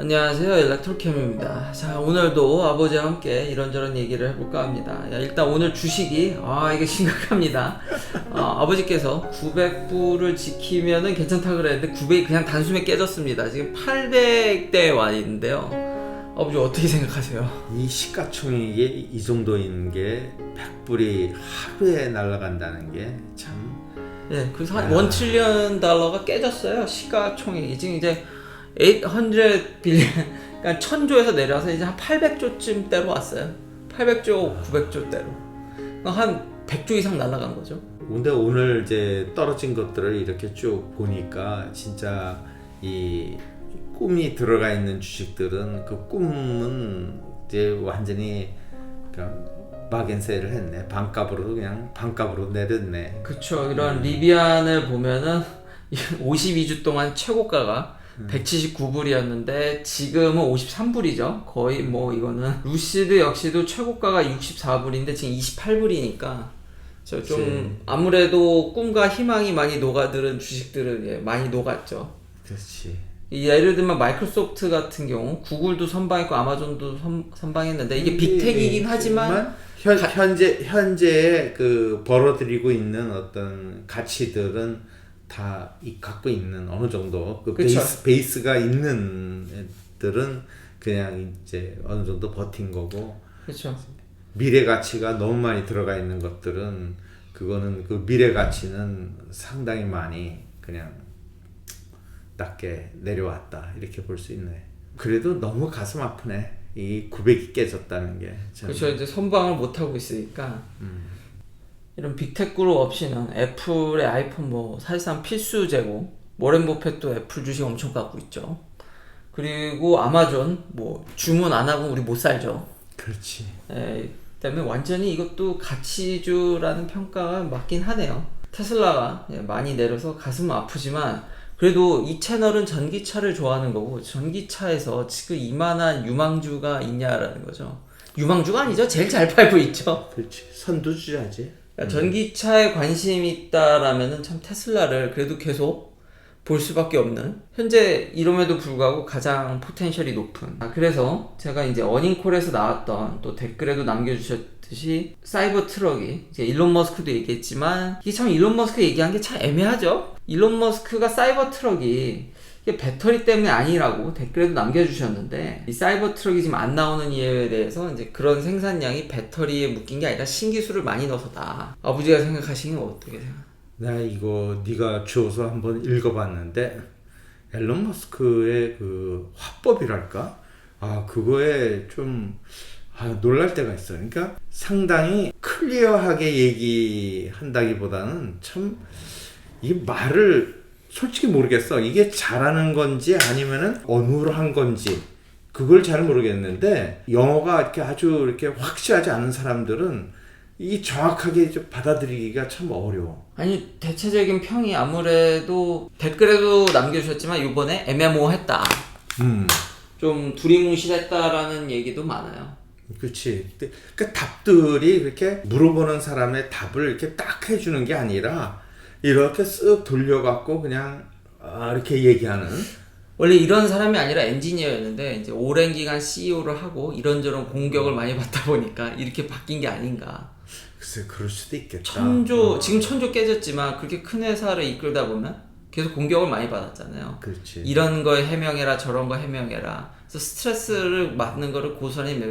안녕하세요, 일렉트로캠입니다. 자, 오늘도 아버지와 함께 이런저런 얘기를 해볼까 합니다. 야, 일단 오늘 주식이 이게 심각합니다. 아버지께서 900불을 지키면은 괜찮다 그랬는데 900이 그냥 단숨에 깨졌습니다. 지금 800대에 와 있는데요. 아버지 어떻게 생각하세요? 이 시가총액이 이 정도인 게 100불이 하루에 날아간다는 게 참. 네, 그래서 한 1 트릴리언 달러가 깨졌어요. 시가총액이 지금 이제 800 빌리언, 그러니까 1000조에서 내려와서 이제 한 800조쯤 대로 왔어요. 800조, 900조 대로. 한 100조 이상 날아간 거죠. 근데 오늘 이제 떨어진 것들을 이렇게 쭉 보니까 진짜 이 꿈이 들어가 있는 주식들은 그 꿈은 이제 완전히 막연세를 했네. 반값으로 그냥 반값으로 내렸네. 그쵸. 이런 리비안을 보면은 52주 동안 최고가가 179불이었는데 지금은 53불이죠. 거의 뭐 이거는 루시드 역시도 최고가가 64불인데 지금 28불이니까 좀 아무래도 꿈과 희망이 많이 녹아들은 주식들은 많이 녹았죠. 그렇지. 예를 들면 마이크로소프트 같은 경우 구글도 선방했고 아마존도 선방했는데 이게 빅텍이긴 하지만 현재의 그 벌어들이고 있는 어떤 가치들은 다 갖고 있는 어느 정도 그 베이스가 있는 애들은 그냥 이제 어느 정도 버틴 거고. 그렇죠. 미래 가치가 너무 많이 들어가 있는 것들은 그거는 그 미래 가치는 상당히 많이 그냥 낮게 내려왔다 이렇게 볼 수 있네. 그래도 너무 가슴 아프네. 이 900이 깨졌다는 게. 그렇죠. 이제 선방을 못 하고 있으니까. 이런 빅텍 그룹 없이는 애플의 아이폰 뭐 사실상 필수제고, 워렌 버핏도 애플 주식 엄청 갖고 있죠. 그리고 아마존 뭐 주문 안 하고 우리 못 살죠. 그렇지. 때문에 완전히 이것도 가치주라는 평가가 맞긴 하네요. 테슬라가 많이 내려서 가슴은 아프지만 그래도 이 채널은 전기차를 좋아하는 거고, 전기차에서 지금 이만한 유망주가 있냐라는 거죠. 유망주가 아니죠. 제일 잘 팔고 있죠. 그렇지. 선두주자지. 그러니까 전기차에 관심이 있다라면은 참 테슬라를 그래도 계속 볼 수밖에 없는, 현재 이름에도 불구하고 가장 포텐셜이 높은. 그래서 제가 이제 어닝콜에서 나왔던, 또 댓글에도 남겨주셨듯이 사이버 트럭이 이제 일론 머스크도 얘기했지만 이게 참 일론 머스크 얘기한 게 참 애매하죠. 일론 머스크가 사이버 트럭이 이게 배터리 때문에 아니라고 댓글에도 남겨주셨는데, 이 사이버 트럭이 지금 안 나오는 이유에 대해서 이제 그런 생산량이 배터리에 묶인 게 아니라 신기술을 많이 넣어서다. 아버지가 생각하시기는 어떻게 생각해요? 나 이거 네가 줘서 한번 읽어봤는데 앨런 머스크의 그 화법이랄까? 그거에 좀 놀랄 때가 있어. 그러니까 상당히 클리어하게 얘기한다기보다는 참 이 말을 솔직히 모르겠어. 이게 잘하는 건지 아니면은 어눌한 건지 그걸 잘 모르겠는데, 영어가 이렇게 아주 이렇게 확실하지 않은 사람들은 이 정확하게 좀 받아들이기가 참 어려워. 아니, 대체적인 평이 아무래도 댓글에도 남겨주셨지만 이번에 애매모호했다. 좀 두리뭉실했다라는 얘기도 많아요. 그렇지. 그러니까 답들이 이렇게 물어보는 사람의 답을 이렇게 딱 해주는 게 아니라 이렇게 쓱 돌려갖고 그냥 이렇게 얘기하는. 원래 이런 사람이 아니라 엔지니어였는데 이제 오랜 기간 CEO를 하고 이런저런 공격을 많이 받다 보니까 이렇게 바뀐 게 아닌가. 글쎄, 그럴 수도 있겠다. 지금 천조 깨졌지만 그렇게 큰 회사를 이끌다 보면 계속 공격을 많이 받았잖아요. 그렇지. 이런 거 해명해라, 저런 거 해명해라. 그래서 스트레스를 받는 거를 고스란히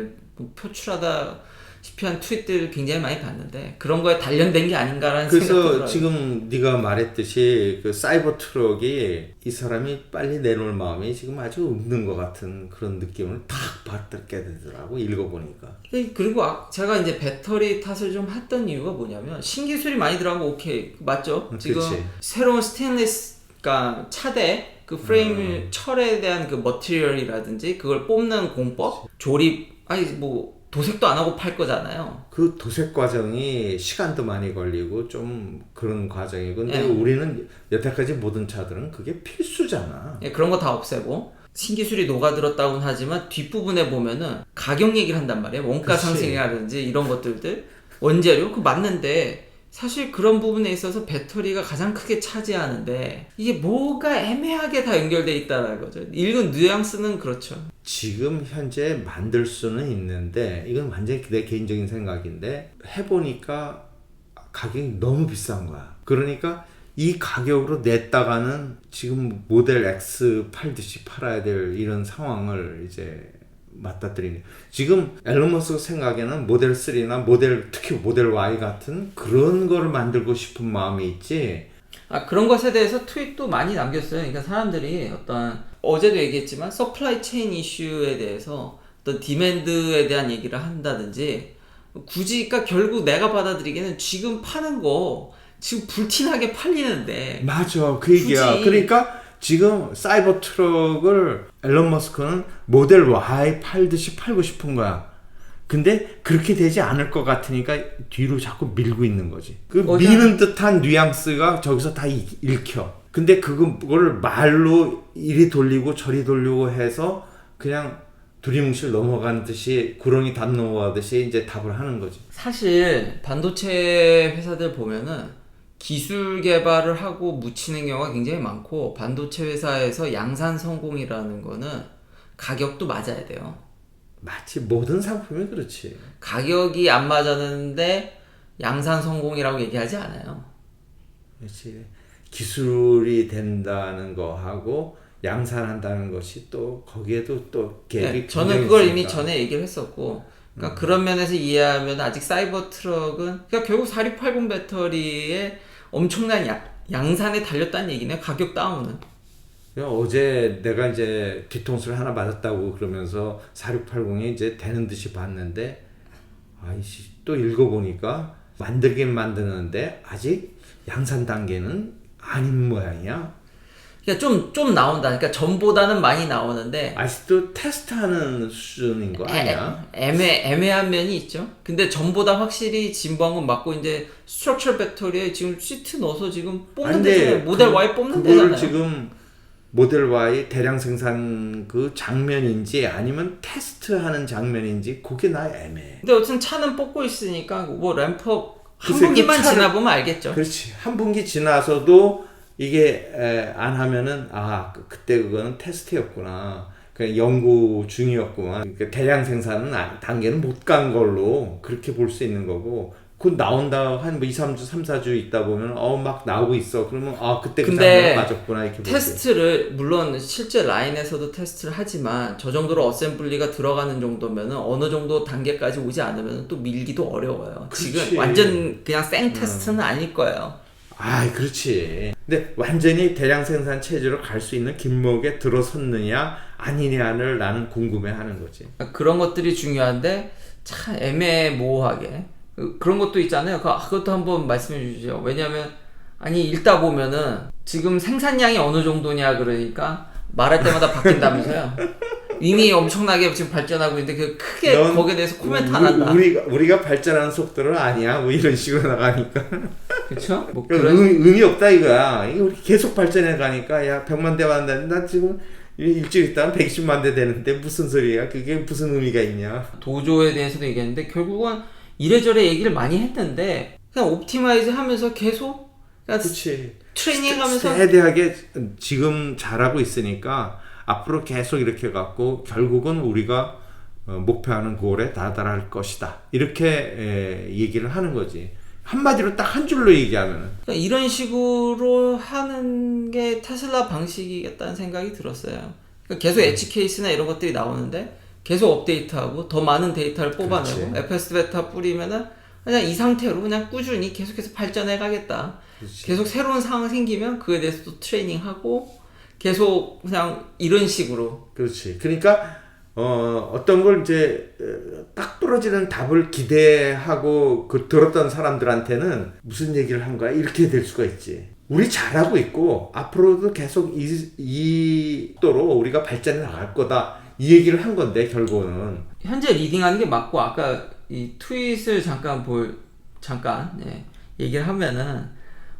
표출하다 싶이 한 트윗들을 굉장히 많이 봤는데, 그런 거에 단련된 게 아닌가라는 생각도 들어요. 그래서 지금 네가 말했듯이 그 사이버 트럭이 이 사람이 빨리 내놓을 마음이 지금 아주 없는 것 같은 그런 느낌을 딱 받게 되더라고, 읽어보니까. 그리고 제가 이제 배터리 탓을 좀 했던 이유가 뭐냐면, 신기술이 많이 들어간 거 오케이 맞죠? 지금 그치. 새로운 스테인리스, 그러니까 차대 그 프레임 철에 대한 그 머티리얼이라든지 그걸 뽑는 공법, 조립, 뭐 도색도 안 하고 팔 거잖아요. 그 도색 과정이 시간도 많이 걸리고 좀 그런 과정이고, 근데 우리는 여태까지 모든 차들은 그게 필수잖아. 그런 거 다 없애고 신기술이 녹아들었다고는 하지만 뒷부분에 보면은 가격 얘기를 한단 말이에요. 원가 상승이라든지 이런 것들들, 원재료, 그 맞는데 사실 그런 부분에 있어서 배터리가 가장 크게 차지하는데 이게 뭐가 애매하게 다 연결돼 있다는 거죠. 읽은 뉘앙스는 그렇죠. 지금 현재 만들 수는 있는데 이건 완전히 내 개인적인 생각인데 해보니까 가격이 너무 비싼 거야. 그러니까 이 가격으로 냈다가는 지금 모델 X 팔듯이 팔아야 될 이런 상황을 이제 맞닥뜨리네. 지금 앨런 머스크 생각에는 모델 3나 특히 모델 Y 같은 그런 거를 만들고 싶은 마음이 있지. 그런 것에 대해서 트윗도 많이 남겼어요. 그러니까 사람들이 어제도 얘기했지만 서플라이 체인 이슈에 대해서 어떤 디맨드에 대한 얘기를 한다든지 굳이 그러니까 결국 내가 받아들이기에는 지금 파는 거 지금 불티나게 팔리는데 맞아, 그 얘기야. 굳이 그러니까 지금 사이버 트럭을 앨런 머스크는 모델 Y 팔듯이 팔고 싶은 거야. 근데 그렇게 되지 않을 것 같으니까 뒤로 자꾸 밀고 있는 거지. 그 미는 듯한 뉘앙스가 저기서 다 읽혀. 근데 그거를 말로 이리 돌리고 저리 돌리고 해서 그냥 두리뭉실 넘어가는 듯이 구렁이 담 넘어가듯이 이제 답을 하는 거지. 사실 반도체 회사들 보면은 기술 개발을 하고 묻히는 경우가 굉장히 많고 반도체 회사에서 양산 성공이라는 거는 가격도 맞아야 돼요. 마치 모든 상품이 그렇지. 가격이 안 맞았는데 양산 성공이라고 얘기하지 않아요. 그렇지. 기술이 된다는 거하고 양산한다는 것이 또 거기에도 또 갭이 저는 그걸 이미 전에 얘기를 했었고 그러니까 그런 면에서 이해하면 아직 사이버 트럭은 그러니까 결국 4680 배터리에 엄청난 양산에 달렸다는 얘기네요. 가격 다운은. 어제 내가 이제 뒤통수를 하나 맞았다고 그러면서 4680이 이제 되는 듯이 봤는데 아이씨 또 읽어보니까 만들긴 만드는데 아직 양산 단계는 아닌 모양이야. 그러니까 좀 나온다. 그러니까 전보다는 많이 나오는데 아직도 테스트하는 수준인 거 아니야? 애매한 면이 있죠. 근데 전보다 확실히 진보한 건 맞고 이제 스트럭처 배터리에 지금 시트 넣어서 지금 뽑는 데잖아요. 모델 Y 뽑는 그거를 데잖아요. 지금 모델 Y 대량 생산 그 장면인지 아니면 테스트하는 장면인지 그게 나 애매해. 근데 어쨌든 차는 뽑고 있으니까 뭐 램프업 한 글쎄, 분기만 그 차를- 지나보면 알겠죠. 그렇지. 한 분기 지나서도 이게 안 하면은 그때 그거는 테스트였구나. 그냥 연구 중이었구만. 그러니까 대량 생산은 단계는 못 간 걸로 그렇게 볼 수 있는 거고. 그 나온다 한 뭐 2, 3주, 3, 4주 있다 보면 막 나오고 있어. 그러면 그때 그 장면 맞았구나 이렇게 보지. 테스트를 물론 실제 라인에서도 테스트를 하지만 저 정도로 어셈블리가 들어가는 정도면은 어느 정도 단계까지 오지 않으면 또 밀기도 어려워요. 그렇지. 지금 완전 그냥 생 테스트는 아닐 거예요. 그렇지. 근데 완전히 대량 생산 체제로 갈 수 있는 길목에 들어섰느냐 아니냐를 나는 궁금해하는 거지. 그런 것들이 중요한데 참 애매모호하게 그런 것도 있잖아요. 그것도 한번 말씀해 주시죠. 왜냐하면 읽다 보면은 지금 생산량이 어느 정도냐 그러니까 말할 때마다 바뀐다면서요. 이미 엄청나게 지금 발전하고 있는데 그 크게 거기에 대해서 코멘트 안 한다. 우리가 발전하는 속도는 아니야. 뭐 이런 식으로 나가니까. 그렇죠? 뭐 의미 없다 이거야. 이게 우리 계속 발전해 가니까 야 100만 대 만드는데 나 지금 일주일 있다가 120만 대 되는데 무슨 소리야? 그게 무슨 의미가 있냐? 도조에 대해서도 얘기했는데 결국은 이래저래 얘기를 많이 했는데 그냥 옵티마이즈 하면서 계속 그렇지. 트레이닝하면서 세대하게 지금 잘하고 있으니까 앞으로 계속 이렇게 갖고 결국은 우리가 목표하는 골에 다다를 것이다. 이렇게 얘기를 하는 거지. 한마디로 딱 한 줄로 얘기하면 그러니까 이런 식으로 하는 게 테슬라 방식이겠다는 생각이 들었어요. 그러니까 계속 엣지 케이스나 이런 것들이 나오는데 계속 업데이트하고 더 많은 데이터를 뽑아내고 그렇지. FS 베타 뿌리면은 그냥 이 상태로 그냥 꾸준히 계속해서 발전해 가겠다. 그렇지. 계속 새로운 상황 생기면 그에 대해서 또 트레이닝하고 계속 그냥 이런 식으로. 그렇지. 그러니까 어떤 걸 이제 딱 부러지는 답을 기대하고 들었던 사람들한테는 무슨 얘기를 한 거야? 이렇게 될 수가 있지. 우리 잘하고 있고 앞으로도 계속 이 속도로 우리가 발전해 나갈 거다. 이 얘기를 한 건데 결국은 현재 리딩하는 게 맞고 아까 이 트윗을 잠깐 얘기를 하면은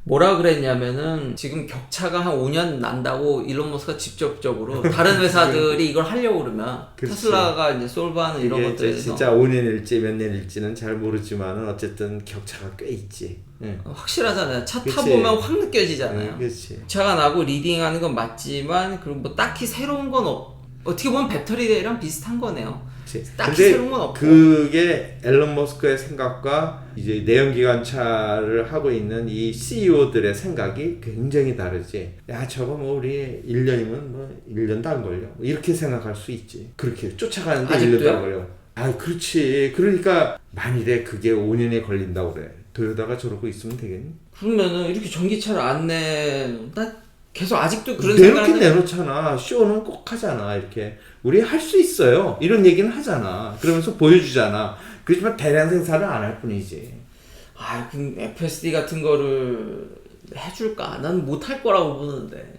뭐라 그랬냐면은 지금 격차가 한 5년 난다고 일론 머스크가 직접적으로 다른 회사들이 이걸 하려고 그러면 그렇지. 테슬라가 이제 솔브하는 이런 이게 것들에 대해서 진짜 5년일지 몇 년일지는 잘 모르지만은 어쨌든 격차가 꽤 있지. 응. 확실하잖아요. 차 그치. 타보면 확 느껴지잖아요. 그렇지. 차가 나고 리딩하는 건 맞지만 그리고 뭐 딱히 새로운 건 어떻게 보면 배터리랑 비슷한 거네요. 딱히 근데 새로운 건 없고. 그게 앨런 머스크의 생각과 이제 내연기관차를 하고 있는 이 CEO들의 생각이 굉장히 다르지. 야, 저거 뭐 우리 1년이면 뭐 1년도 안 걸려. 뭐 이렇게 생각할 수 있지. 그렇게 쫓아가는데 아직도요? 1년도 안 걸려. 아, 그렇지. 그러니까 만일에 그게 5년이 걸린다고 그래. 도요타가 저러고 있으면 되겠니? 그러면은 이렇게 전기차를 안 나 계속 아직도 그런 내놓긴 생각을 내놓잖아. 쇼는 꼭 하잖아. 이렇게 우리 할 수 있어요. 이런 얘기는 하잖아. 그러면서 보여주잖아. 그렇지만 대량 생산을 안 할 뿐이지. 그 FSD 같은 거를 해줄까? 난 못할 거라고 보는데.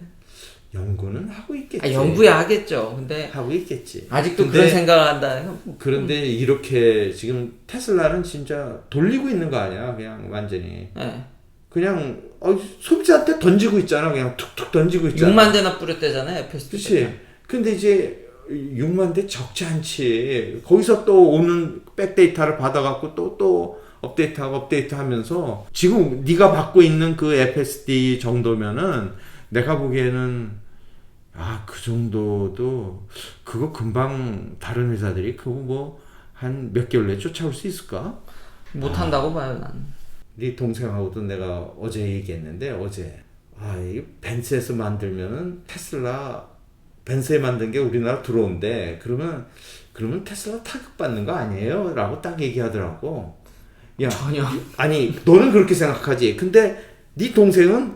연구는 하고 있겠지. 연구야 하겠죠. 근데 하고 있겠지. 아직도 근데 그런 생각을 한다. 그런데 이렇게 지금 테슬라는 진짜 돌리고 있는 거 아니야? 그냥 완전히. 네. 그냥 소비자한테 던지고 있잖아. 그냥 툭툭 던지고 있잖아. 6만 대나 뿌렸대잖아요. FSD. 그렇지. 근데 이제 6만 대 적지 않지. 거기서 또 오는 백데이터를 받아갖고 또 업데이트 하면서 지금 네가 받고 있는 그 FSD 정도면은 내가 보기에는 그 정도도 그거 금방 다른 회사들이 그거 뭐 한 몇 개월 내에 쫓아올 수 있을까? 못한다고 봐요, 난. 네 동생하고도 내가 어제 얘기했는데 이 벤츠에서 만들면은 테슬라 벤츠에 만든 게 우리나라 들어온대. 그러면 테슬라 타격받는 거 아니에요? 라고 딱 얘기하더라고. 야, 전혀. 아니 너는 그렇게 생각하지. 근데 네 동생은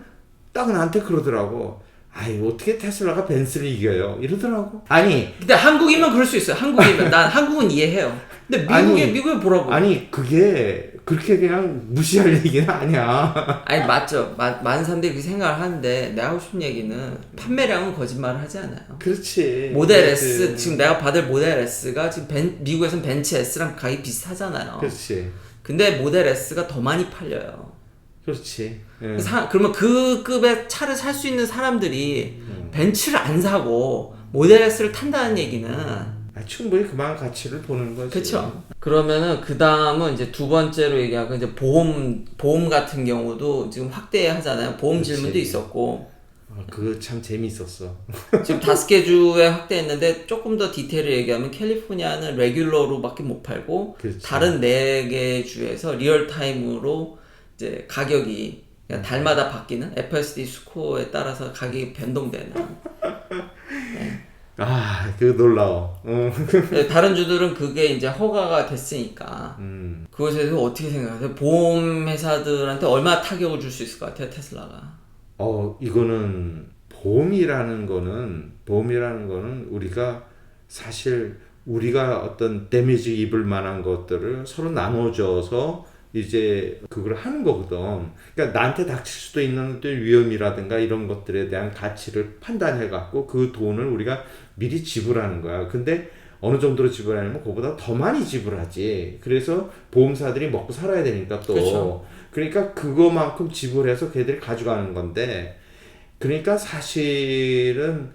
딱 나한테 그러더라고. 어떻게 테슬라가 벤츠를 이겨요? 이러더라고. 아니 근데 한국이면 그럴 수 있어요. 한국이면 난 한국은 이해해요. 근데 미국에 보라고. 아니 그게 그렇게 그냥 무시할 얘기는 아니야. 맞죠. 많은 사람들이 그렇게 생각을 하는데 내가 하고 싶은 얘기는 판매량은 거짓말을 하지 않아요. 그렇지. 모델 S 지금 내가 받을 모델 S가 지금 미국에서는 벤츠 S랑 가격이 비슷하잖아요. 그렇지. 근데 모델 S가 더 많이 팔려요. 그렇지. 예. 그러면 그 급의 차를 살 수 있는 사람들이 벤츠를 안 사고 모델 S를 탄다는 얘기는 충분히 그만한 가치를 보는 거지. 그렇죠. 그러면은 그 다음은 이제 두 번째로 얘기하고 이제 보험 같은 경우도 지금 확대하잖아요. 보험 그치. 질문도 있었고 그거 참 재밌었어. 지금 5개 주에 확대했는데 조금 더 디테일을 얘기하면 캘리포니아는 레귤러로밖에 못 팔고 그치. 다른 4개 주에서 리얼타임으로 이제 가격이 그냥 달마다 바뀌는 FSD 스코어에 따라서 가격이 변동되는. 그거 놀라워. 다른 주들은 그게 이제 허가가 됐으니까 그것에 대해서 어떻게 생각하세요? 보험 회사들한테 얼마나 타격을 줄 수 있을 것 같아요, 테슬라가? 이거는 보험이라는 거는 우리가 사실 우리가 어떤 데미지 입을 만한 것들을 서로 나눠줘서 이제 그걸 하는 거거든. 그러니까 나한테 닥칠 수도 있는 어떤 위험이라든가 이런 것들에 대한 가치를 판단해 갖고 그 돈을 우리가 미리 지불하는 거야. 근데 어느 정도로 지불하냐면 그거보다 더 많이 지불하지. 그래서 보험사들이 먹고 살아야 되니까 또. 그렇죠. 그러니까 그거만큼 지불해서 걔들이 가져가는 건데, 그러니까 사실은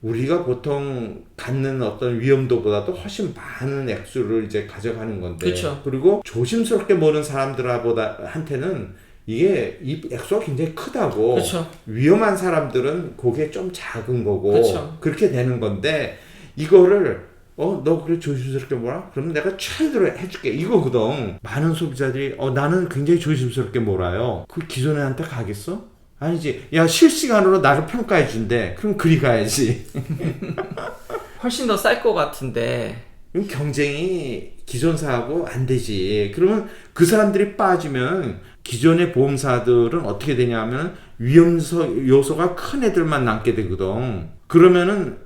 우리가 보통 갖는 어떤 위험도보다도 훨씬 많은 액수를 이제 가져가는 건데, 그쵸. 그리고 조심스럽게 보는 사람들한테는 이게 이 액수가 굉장히 크다고. 그쵸. 위험한 사람들은 그게 좀 작은 거고, 그쵸. 그렇게 되는 건데, 이거를 너 그래 조심스럽게 몰아? 그러면 내가 최대로 해줄게. 이거거든. 많은 소비자들이 나는 굉장히 조심스럽게 몰아요. 그 기존 애한테 가겠어? 아니지. 야, 실시간으로 나를 평가해 준대. 그럼 그리 가야지. 훨씬 더 쌀 것 같은데. 그럼 경쟁이 기존사하고 안 되지. 그러면 그 사람들이 빠지면 기존의 보험사들은 어떻게 되냐면 위험 요소가 큰 애들만 남게 되거든. 그러면은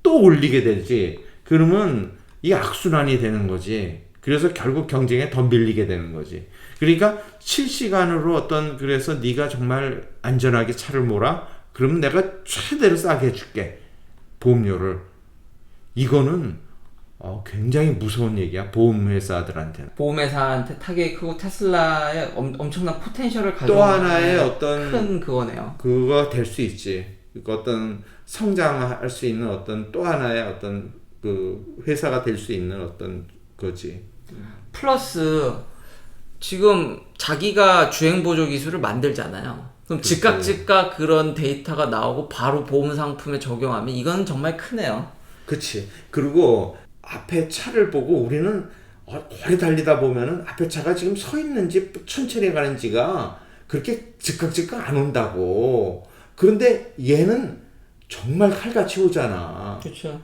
또 올리게 되지. 그러면 이 악순환이 되는 거지. 그래서 결국 경쟁에 더 밀리게 되는 거지. 그러니까 실시간으로 그래서 네가 정말 안전하게 차를 몰아? 그러면 내가 최대로 싸게 해줄게. 보험료를. 이거는 굉장히 무서운 얘기야. 보험회사들한테는. 보험회사한테 타격이 크고 테슬라의 엄청난 포텐셜을 또 가져오는 하나의 어떤 큰 그거네요. 그거 될 수 있지. 그 어떤 성장할 수 있는 어떤 또 하나의 어떤 그 회사가 될 수 있는 어떤 거지. 플러스 지금 자기가 주행보조 기술을 만들잖아요. 그럼 그치. 즉각 그런 데이터가 나오고 바로 보험 상품에 적용하면 이건 정말 크네요. 그치. 그리고 앞에 차를 보고 우리는 오래 달리다 보면은 앞에 차가 지금 서 있는지 천천히 가는지가 그렇게 즉각 안 온다고. 그런데 얘는 정말 칼같이 오잖아. 그렇죠.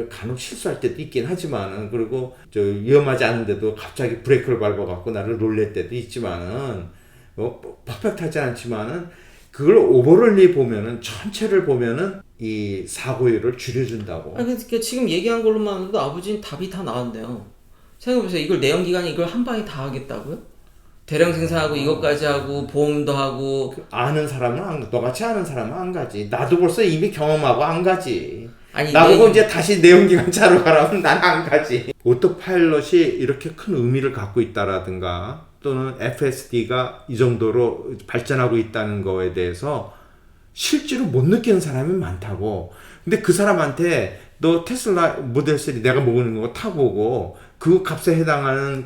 간혹 실수할 때도 있긴 하지만은, 그리고 위험하지 않은데도 갑자기 브레이크를 밟아갖고 나를 놀랄 때도 있지만은, 퍼펙트하지 않지만은, 그걸 오버롤리 보면은, 전체를 보면은 이 사고율을 줄여준다고. 아니, 그러니까 지금 얘기한 걸로만 해도 아버지는 답이 다 나왔네요. 생각해보세요. 이걸 내연기관이 이걸 한 방에 다 하겠다고요? 대량 생산하고 이것까지 하고 보험도 하고. 아는 사람은 너같이 아는 사람은 안 가지. 나도 벌써 이미 경험하고 안 가지. 아니, 나보고 이제 다시 내연기관 차로 가라면 난 안 가지. 오토파일럿이 이렇게 큰 의미를 갖고 있다라든가, 또는 FSD가 이 정도로 발전하고 있다는 거에 대해서 실제로 못 느끼는 사람이 많다고. 근데 그 사람한테 너 테슬라 모델 3 내가 먹는 거 타보고 그 값에 해당하는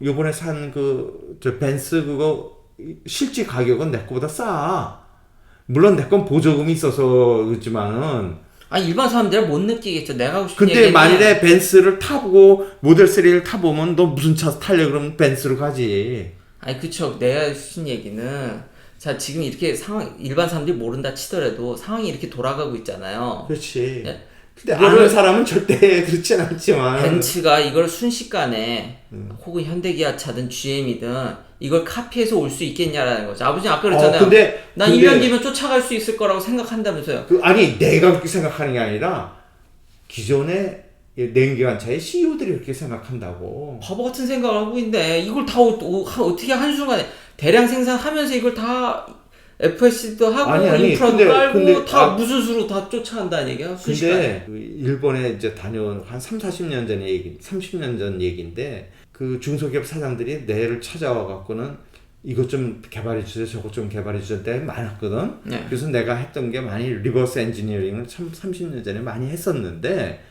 요번에 산 저 벤츠 그거 실제 가격은 내 거보다 싸. 물론 내 건 보조금이 있어서 그렇지만은. 아니, 일반 사람들은 못 느끼겠죠. 내가 하고 싶은 근데 얘기는. 만일에 벤츠를 타보고 모델 3를 타보면 너 무슨 차 탈래? 그러면 벤츠로 가지. 아니, 그쵸. 내가 하신 얘기는, 자, 지금 이렇게 일반 사람들이 모른다 치더라도 상황이 이렇게 돌아가고 있잖아요. 그렇지. 예? 근데 아는 사람은 절대 그렇진 않지만. 벤츠가 이걸 순식간에 혹은 현대기아차든 GM이든 이걸 카피해서 올 수 있겠냐라는 거죠. 아버지는 아까 그랬잖아요. 난 1년 뒤면 쫓아갈 수 있을 거라고 생각한다면서요. 아니, 내가 그렇게 생각하는 게 아니라 기존의 내연기관차의 CEO들이 그렇게 생각한다고. 바보 같은 생각을 하고 있는데 이걸 다 어떻게 한순간에 대량 생산하면서 이걸 다 FSD도 하고 인프라도 깔고 다 무슨 수로 다 쫓아간다는 얘기야. 순식간에. 근데 일본에 이제 다녀온 한 30년 전의 얘기, 30년 전 얘기인데, 그 중소기업 사장들이 내를 찾아와 갖고는 이것 좀 개발해 주세요, 저것 좀 개발해 주세요 때 많았거든. 네. 그래서 내가 했던 게 많이 리버스 엔지니어링을 참 30년 전에 많이 했었는데,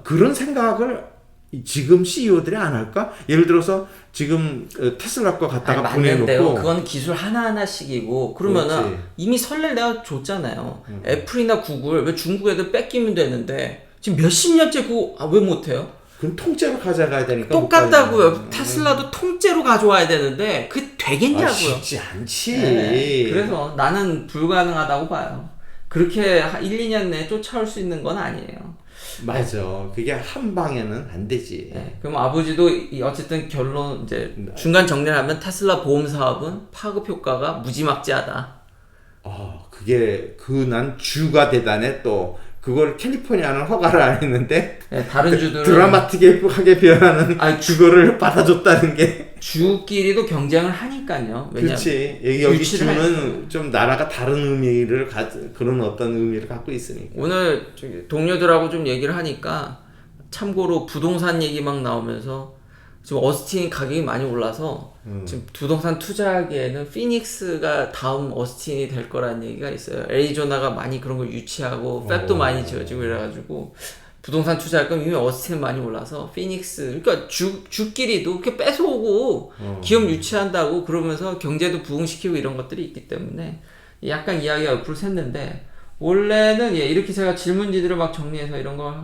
그런 생각을 지금 CEO들이 안 할까? 예를 들어서 지금 테슬라 거 갖다가 보내놓고. 그건 기술 하나하나씩이고 그러면은 그렇지. 이미 선례를 내가 줬잖아요. 애플이나 구글 왜 중국 애들 뺏기면 되는데 지금 몇십 년째 그거 왜 못해요? 그럼 통째로 가져가야 되니까. 똑같다고요. 테슬라도 통째로 가져와야 되는데 그게 되겠냐고요. 쉽지 않지. 네. 그래서 나는 불가능하다고 봐요. 그렇게 1, 2년 내에 쫓아올 수 있는 건 아니에요. 맞아. 그게 한 방에는 안 되지. 네. 그럼 아버지도 어쨌든 결론 이제 중간 정리를 하면 테슬라 보험 사업은 파급 효과가 무지막지하다. 그게 난 주가 대단해. 또 그걸 캘리포니아는 허가를 안 했는데, 네, 다른 주들은 드라마틱하게 변하는 그거를 받아줬다는 게. 주끼리도 경쟁을 하니까요. 그렇지. 여기 주는 좀 나라가 다른 의미를 그런 어떤 의미를 갖고 있으니까. 오늘 동료들하고 좀 얘기를 하니까 참고로 부동산 얘기 막 나오면서 지금 어스틴 가격이 많이 올라서 지금 부동산 투자하기에는 피닉스가 다음 어스틴이 될 거라는 얘기가 있어요. 애리조나가 많이 그런 걸 유치하고 팹도 많이 지어지고 이래가지고 부동산 투자할 거면 이미 어스틴은 많이 올라서 피닉스, 그러니까 주끼리도 이렇게 뺏어오고 기업 유치한다고 그러면서 경제도 부흥시키고 이런 것들이 있기 때문에 약간 이야기가 옆으로 샜는데, 원래는 이렇게 제가 질문지들을 막 정리해서 이런 걸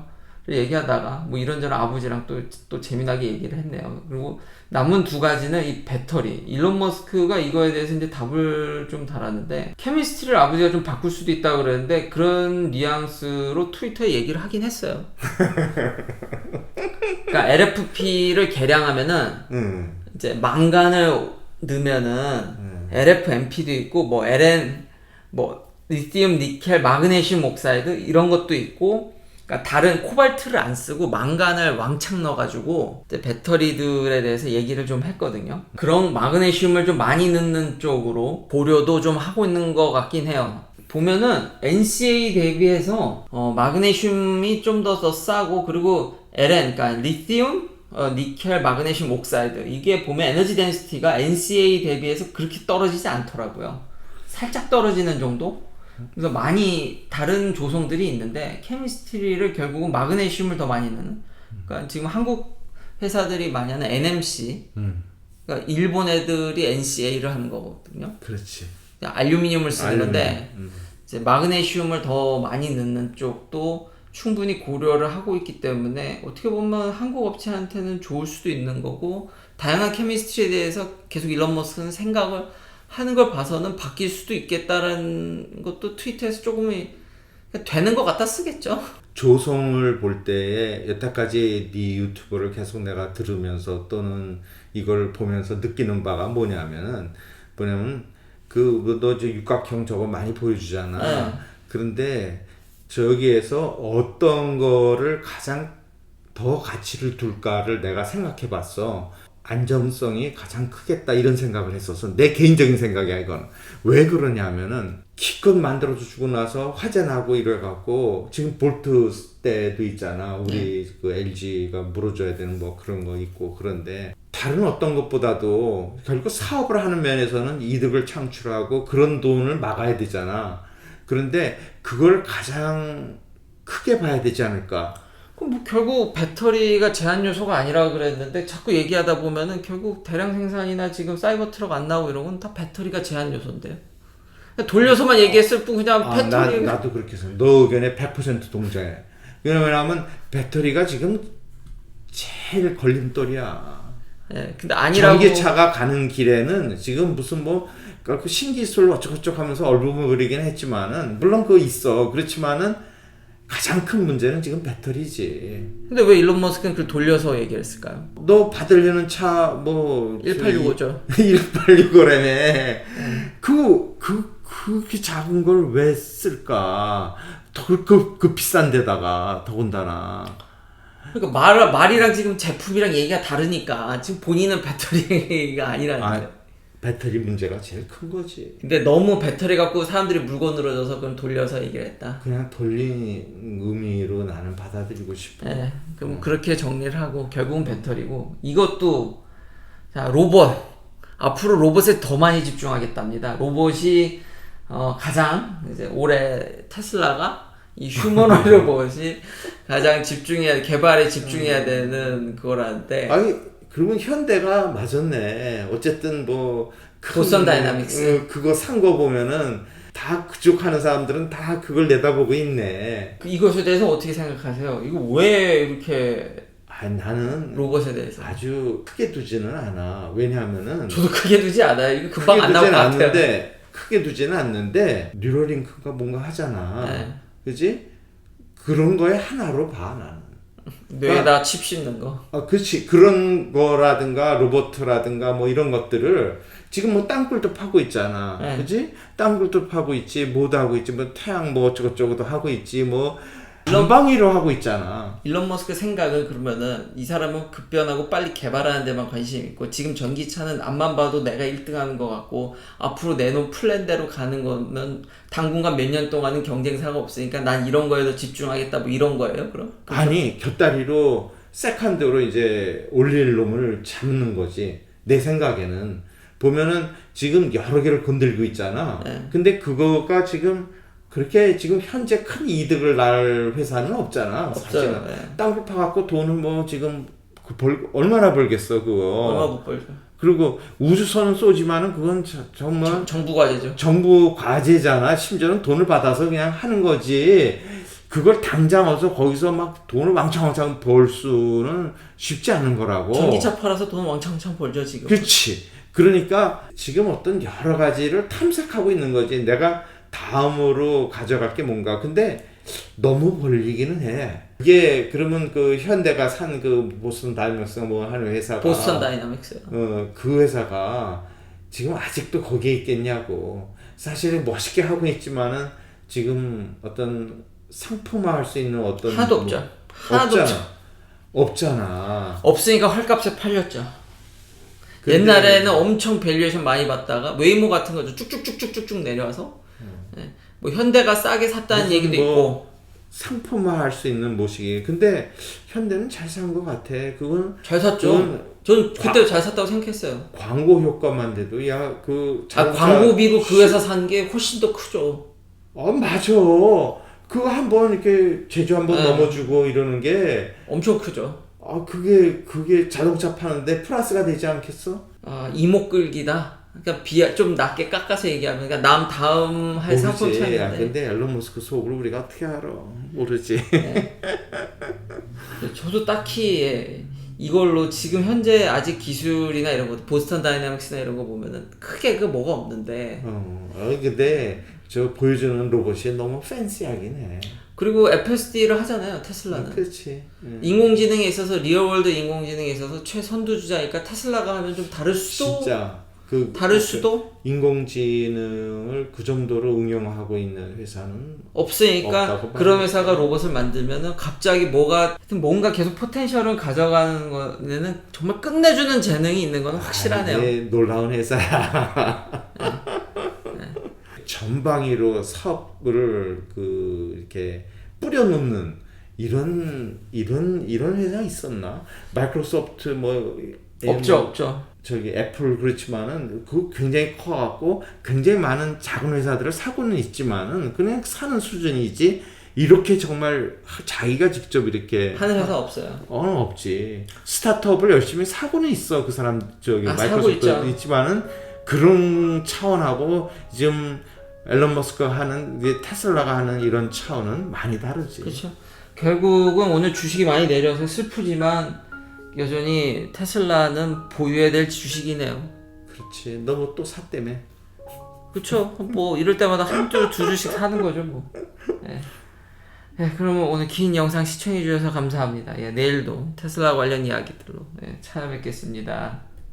얘기하다가 뭐 이런저런 아버지랑 또 재미나게 얘기를 했네요. 그리고 남은 두 가지는 이 배터리. 일론 머스크가 이거에 대해서 이제 답을 좀 달았는데, 케미스트리를 아버지가 좀 바꿀 수도 있다고 그러는데 그런 뉘앙스로 트위터에 얘기를 하긴 했어요. 그러니까 LFP를 개량하면은 이제 망간을 넣으면은 LFMP도 있고 뭐 LN 뭐 리튬, 니켈, 마그네슘 옥사이드 이런 것도 있고, 그러니까 다른 코발트를 안 쓰고 망간을 왕창 넣어가지고 배터리들에 대해서 얘기를 좀 했거든요. 그런 마그네슘을 좀 많이 넣는 쪽으로 보료도 좀 하고 있는 것 같긴 해요. 보면은 NCA 대비해서 마그네슘이 좀 더 싸고, 그리고 LN, 그러니까 리튬, 니켈, 마그네슘 옥사이드, 이게 보면 에너지 덴시티가 NCA 대비해서 그렇게 떨어지지 않더라고요. 살짝 떨어지는 정도? 그래서 많이 다른 조성들이 있는데 케미스트리를 결국은 마그네슘을 더 많이 넣는, 그러니까 지금 한국 회사들이 많이 하는 NMC, 그러니까 일본 애들이 NCA를 하는 거거든요. 그렇지. 알루미늄을 쓰는 건데 알루미늄. 이제 마그네슘을 더 많이 넣는 쪽도 충분히 고려를 하고 있기 때문에 어떻게 보면 한국 업체한테는 좋을 수도 있는 거고, 다양한 케미스트리에 대해서 계속 일론 머스크는 생각을 하는 걸 봐서는 바뀔 수도 있겠다는 것도 트위터에서 조금이 되는 것 같다 쓰겠죠. 조성을 볼 때에 여태까지 네 유튜브를 계속 내가 들으면서 또는 이걸 보면서 느끼는 바가 뭐냐면 너 저 육각형 저거 많이 보여주잖아. 네. 그런데 저기에서 어떤 거를 가장 더 가치를 둘까를 내가 생각해 봤어. 안정성이 가장 크겠다 이런 생각을 했었어. 내 개인적인 생각이야 이건. 왜 그러냐면은 기껏 만들어서 주고 나서 화재 나고 이래갖고 지금 볼트 때도 있잖아. 우리 그 LG가 물어줘야 되는 뭐 그런 거 있고. 그런데 다른 어떤 것보다도 결국 사업을 하는 면에서는 이득을 창출하고 그런 돈을 막아야 되잖아. 그런데 그걸 가장 크게 봐야 되지 않을까. 그럼 뭐 결국 배터리가 제한 요소가 아니라고 그랬는데 자꾸 얘기하다 보면은 결국 대량 생산이나 지금 사이버 트럭 안 나오고 이런 건 다 배터리가 제한 요소인데요. 돌려서만 얘기했을 뿐 그냥 배터리. 나도 그렇게 생각해. 너 의견에 100% 동조해. 왜냐면 배터리가 지금 제일 걸림돌이야. 예, 근데 아니라고. 전기차가 가는 길에는 지금 무슨 그 신기술 어쩌고저쩌고 하면서 얼버무리긴 했지만은 물론 그거 있어. 그렇지만은 가장 큰 문제는 지금 배터리지. 근데 왜 일론 머스크는 그걸 돌려서 얘기했을까요? 너 받으려는 차 1865죠. 1865라며. 그렇게 작은 걸 왜 쓸까? 그 비싼 데다가 더군다나. 그러니까 말이랑 지금 제품이랑 얘기가 다르니까 지금 본인은 배터리가 아니라는데. 배터리 문제가 제일 큰 거지. 근데 너무 배터리 갖고 사람들이 물건으로 줘서 그럼 돌려서 얘기를 했다. 그냥 돌린 의미로 나는 받아들이고 싶어. 네, 그럼 그렇게 정리를 하고 결국은 배터리고, 이것도 자 로봇, 앞으로 로봇에 더 많이 집중하겠답니다. 로봇이 가장 이제 올해 테슬라가 이 휴머노이드 로봇이 가장 개발에 집중해야 되는 그거라는데. 아니 그러면 현대가 맞았네. 어쨌든 보스턴 다이나믹스 그거 산 거 보면은 다 그쪽 하는 사람들은 다 그걸 내다보고 있네. 이것에 대해서 어떻게 생각하세요? 이거 왜 이렇게 나는 로봇에 대해서 아주 크게 두지는 않아. 왜냐하면은 저도 크게 두지 않아요. 이거 금방 안 나올 것 같아요. 크게 두지는 않는데 뉴럴링크가 뭔가 하잖아. 네. 그지? 그런 거에 하나로 봐 나는. 뇌에다 칩 씹는 거. 그렇지. 그런 거라든가 로봇이라든가 이런 것들을 지금 땅굴도 파고 있잖아. 네. 그지? 땅굴도 파고 있지. 뭐도 하고 있지. 태양 어쩌고저쩌고도 하고 있지. 전방위로 하고 있잖아. 일론 머스크 생각은 그러면은 이 사람은 급변하고 빨리 개발하는 데만 관심이 있고, 지금 전기차는 앞만 봐도 내가 1등하는 것 같고 앞으로 내놓은 플랜대로 가는 거면 당분간 몇 년 동안은 경쟁사가 없으니까 난 이런 거에 더 집중하겠다 이런 거예요 그럼? 아니 곁다리로 세컨드로 이제 올릴 놈을 잡는 거지. 내 생각에는 보면은 지금 여러 개를 건들고 있잖아. 네. 근데 그거가 그렇게 지금 현재 큰 이득을 날 회사는 없잖아. 없어요. 사실은. 네. 땅굴 파갖고 돈을 지금 얼마나 벌겠어 그거. 얼마 못 벌죠. 그리고 우주선은 쏘지만은 그건 정말 정부 과제죠. 정부 과제잖아. 심지어는 돈을 받아서 그냥 하는 거지. 그걸 당장 와서 거기서 막 돈을 왕창왕창 벌 수는 쉽지 않은 거라고. 전기차 팔아서 돈 왕창왕창 벌죠 지금. 그렇지. 그러니까 지금 어떤 여러 가지를 탐색하고 있는 거지. 내가 다음으로 가져갈 게 뭔가. 근데 너무 벌리기는 해. 이게 그러면 그 현대가 산 그 보스턴 다이나믹스 하는 회사가 보스턴 다이나믹스요. 그 회사가 지금 아직도 거기에 있겠냐고. 사실은 멋있게 하고 있지만은 지금 어떤 상품화할 수 있는 어떤 하나도 없죠. 하나도 없잖아. 없으니까 헐값에 팔렸죠. 옛날에는 엄청 밸류에이션 많이 받다가 웨이모 같은 거죠. 쭉쭉쭉쭉쭉 내려와서 네. 뭐 현대가 싸게 샀다는 무슨 얘기도 뭐 있고. 상품화할 수 있는 모시기. 근데 현대는 잘 산 것 같아. 그건 잘 샀죠. 전 그때 잘 샀다고 생각했어요. 광고 효과만 돼도 야그 광고비로 그 회사 산 게 훨씬 더 크죠. 맞아. 그거 한번 이렇게 제주 한번 네. 넘어주고 이러는 게 엄청 크죠. 그게 자동차 파는데 플러스가 되지 않겠어? 이목 끌기다. 그러니까 좀 낮게 깎아서 얘기하면, 그러니까 남 다음 할 상품 모르지. 차이인데. 근데 앨런 머스크 속으로 우리가 어떻게 알아? 모르지. 네. 저도 딱히 이걸로 지금 현재 아직 기술이나 이런 거, 보스턴 다이나믹스나 이런 거 보면은 크게 뭐가 없는데. 근데 저 보여주는 로봇이 너무 팬시하긴 해. 그리고 FSD를 하잖아요, 테슬라는. 그렇지. 인공지능에 있어서, 리얼월드 인공지능에 있어서 최선두주자니까 테슬라가 하면 좀 다를 수도. 진짜. 다를 수도 인공지능을 그 정도로 응용하고 있는 회사는 없으니까. 없다고 그런 봐요. 회사가 로봇을 만들면은 갑자기 하여튼 뭔가 계속 포텐셜을 가져가는 거는 정말 끝내주는 재능이 있는 건 확실하네요. 놀라운 회사야. 전방위로 사업을 이렇게 뿌려놓는 이런 회사 있었나? 마이크로소프트 없죠. 저기 애플 그렇지만은 그 굉장히 커갖고 굉장히 많은 작은 회사들을 사고는 있지만은 그냥 사는 수준이지 이렇게 정말 자기가 직접 이렇게 하는 회사 없어요. 없지. 스타트업을 열심히 사고는 있어. 그 사람 사고 마이크로소프트 있죠. 있지만은 그런 차원하고 지금 앨런 머스크가 하는 테슬라가 하는 이런 차원은 많이 다르지. 그렇죠. 결국은 오늘 주식이 많이 내려서 슬프지만 여전히 테슬라는 보유해야 될 주식이네요. 그렇지. 너 뭐 또 샀다며? 그렇죠. 뭐 이럴 때마다 한두 두 주씩 사는 거죠, 뭐. 네. 그러면 오늘 긴 영상 시청해 주셔서 감사합니다. 내일도 테슬라 관련 이야기들로 찾아뵙겠습니다.